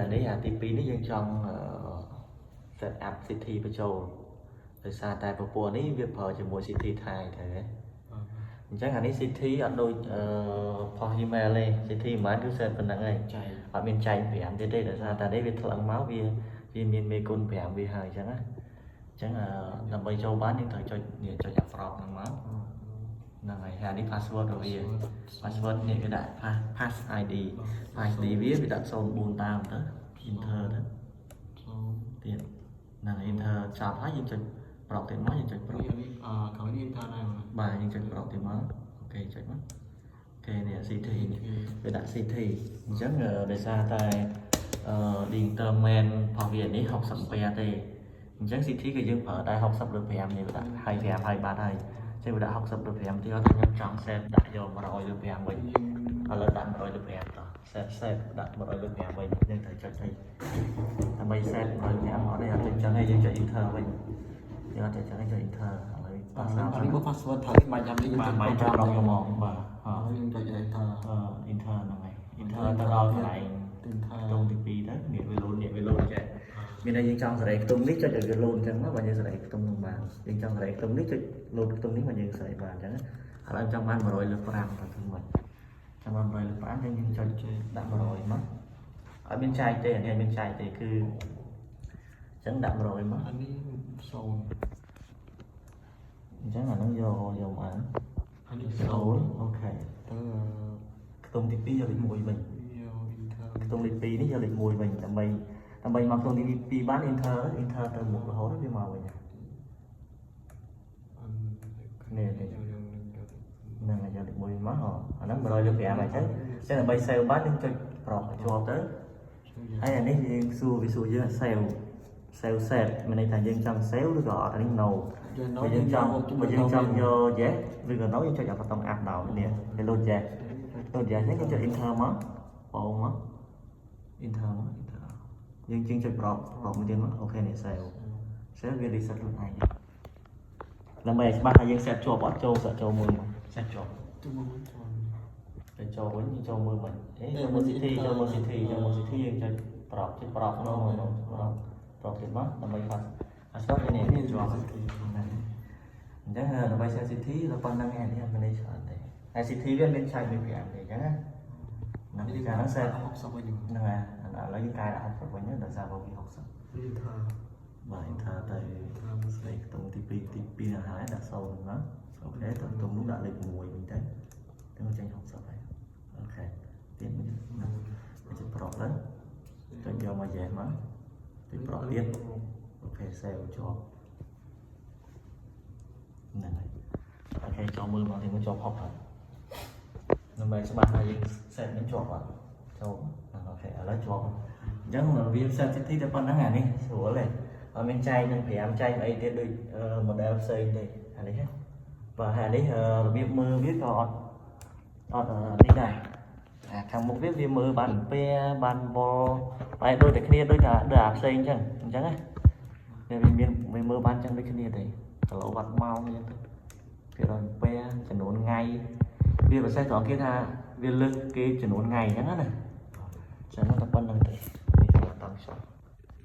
อันนี้ទី2នេះយើងចង់ set up city បញ្ចូលដោយសារតែពពួកនេះវាប្រើជាមួយ city ថៃទៅហ៎អញ្ចឹងអានេះ city អត់ដូចផុស email ទេ city មិនគឺ set ប៉ុណ្ណឹងឯងអត់មានចែក5ទៀតទេដោយសារតែនេះវាថ្លឹងមកវាមានមេគុណ5វាហើយអញ្ចឹងណាអញ្ចឹងដើម្បីចូលបានយើងត្រូវចុចupload ហ្នឹងមកហ្នឹងហើយហើយនេះ password របស់វា password នេះគេដាក់ pass ID pass ID វាដាក់04តាមទៅ enter ទៅទៀតហ្នឹង enter ចប់ហើយយើងចុចប្រកទៀតមកយើងចុចប្រកក្រោយនេះ enter ដែរបាទយើងចុចប្រកទៀតមកអូខេចុចមកអូខេនេះ CT វាដាក់ CT អញ្ចឹងដោយសារតែdigital man របស់វានេះ60 ទេអញ្ចឹង CT គឺយើងប្រើតែ60លើ5នេះវាដាក់ហើយ5ហើយបាត់ហើយចេះវាដាក់60លើ5ទៀតខ្ញុំចង់ set ដាក់យក100លើ5វិញឥឡូវដាក់100លើ5តោះ set ដាក់100លើ5វិញយើងត្រូវចុចអីដើម្បី set 100លើ5មកនេះអត់ចុចចឹងឯងយើងចុច enter វិញយើងអត់ចុចចឹងឯងចុច enter ឥឡូវ password នេះ password ត្រូវបាច់ចាំនេះបានបាច់ចាំដល់យកមកបាទយើងចុច enter enter ហ្នឹងហើយ enter ទៅដល់កន្លែងខ្ទង់ទី2ទៅនេះវាលូនចេះមានតែយើងចង់សេរីខ្ទង់នេះចុចឲ្យវាលូនអញ្ចឹងមកបើយើងសេរីខ្ទង់នឹងបានយើងចង់សេរីខ្ទង់នេះចុចលូនខ្ទង់នេះមកយើងសេរីបានអញ្ចឹងឥឡូវចង់បាន100លើ5ទៅធ្វើម៉េចចង់បាន100លើ5យើងចុចដាក់100មកអត់មានចែកទេអានេះមានចែកទេគឺអញ្ចឹងដាក់100មកអានេះ0អញ្ចឹងអាហ្នឹងយកមកអានេះ0អូខេទៅខ្ទង់ទី2យកលេខ1វិញខ្ទង់លេខ2នេះយកលេខ1វិញដើម្បីមកខ្ទង់ទី2បាន enter ទៅមុខរហូតវាមកវិញនេះហ្នឹងហើយយកលេខ1មកអាហ្នឹង100លើ5ហើយចឹងដើម្បី save បានយើងចុចប្រកជាប់ទៅហើយអានេះយើងសួរយើង save set មានន័យថាយើងចង់ save ឬក៏អត់អានេះ no យើងចង់យក yes ឬក៏ no យើងចុចប៊ូតុង add ដល់នេះវាលោត yes នេះយើងចុច enter មកបងមក enter មកយើងចុចប្រកមួយទៀតមកអូខេនេះ save វា reset ខ្លួនឯងដើម្បីឲ្យច្បាស់ថាយើង set ជាប់អត់ចូលមើលមក set ជាប់ទៅចូលវិញចូលមើលមិនចូលមើល city យើងចុចប្រកក្នុងប្រកទៀតមកដើម្បី password នេះជាប់អញ្ចឹងដើម្បី set city ដល់ប៉ុណ្្នឹងឯងនេះអត់មានច្រើនទេហើយ city វាមានឆែកមួយ5ទេអញ្ចឹងណាហ្នឹងគឺការ set 60វិញហ្នឹងហើយឥឡូវយើងកែដាក់60វិញដោយសារវា60នេះថាបាទ enter ទៅស្លេកខ្ទង់ទី2ដល់ហើយដាក់0ណាអូខេទៅខ្ទង់នោះដាក់លេខ1វិញទៅចេញ60ហើយអូខេទៀតមួយចុចប្រកឡើងចុចយកមក yes មកចុចប្រកទៀតអូខេ save ជាប់ហ្នឹងហើយអូខេចូលមើលមកទីមកជាប់60ហើយដើម្បីច្បាស់ថាយើង set នឹងជាប់អត់ចូលអូខេឥឡូវជាប់អញ្ចឹងវា set city តែប៉ុណ្្នឹងអានេះស្រួលទេអត់មានចែកនឹង5ចែកអីទៀតដូច model ផ្សេងទេអានេះបាទហើយនេះរបៀបមើលវាក៏អត់នេះដែរខាងមុខវាមើលបានពែបានវល់តែដូចតែគ្នាដូចអាផ្សេងអញ្ចឹងណាវាមើលបានអញ្ចឹងដូចគ្នាទេគីឡូវ៉ាត់ម៉ោងអញ្ចឹងទៅគេដល់ពែចំនួនថ្ងៃវាពិសេសត្រង់គេថាវាលើសគេចំនួនថ្ងៃអញ្ចឹងណាចឹងតែប៉ុណ្្នឹងទេនេះសម្រាប់តាម shop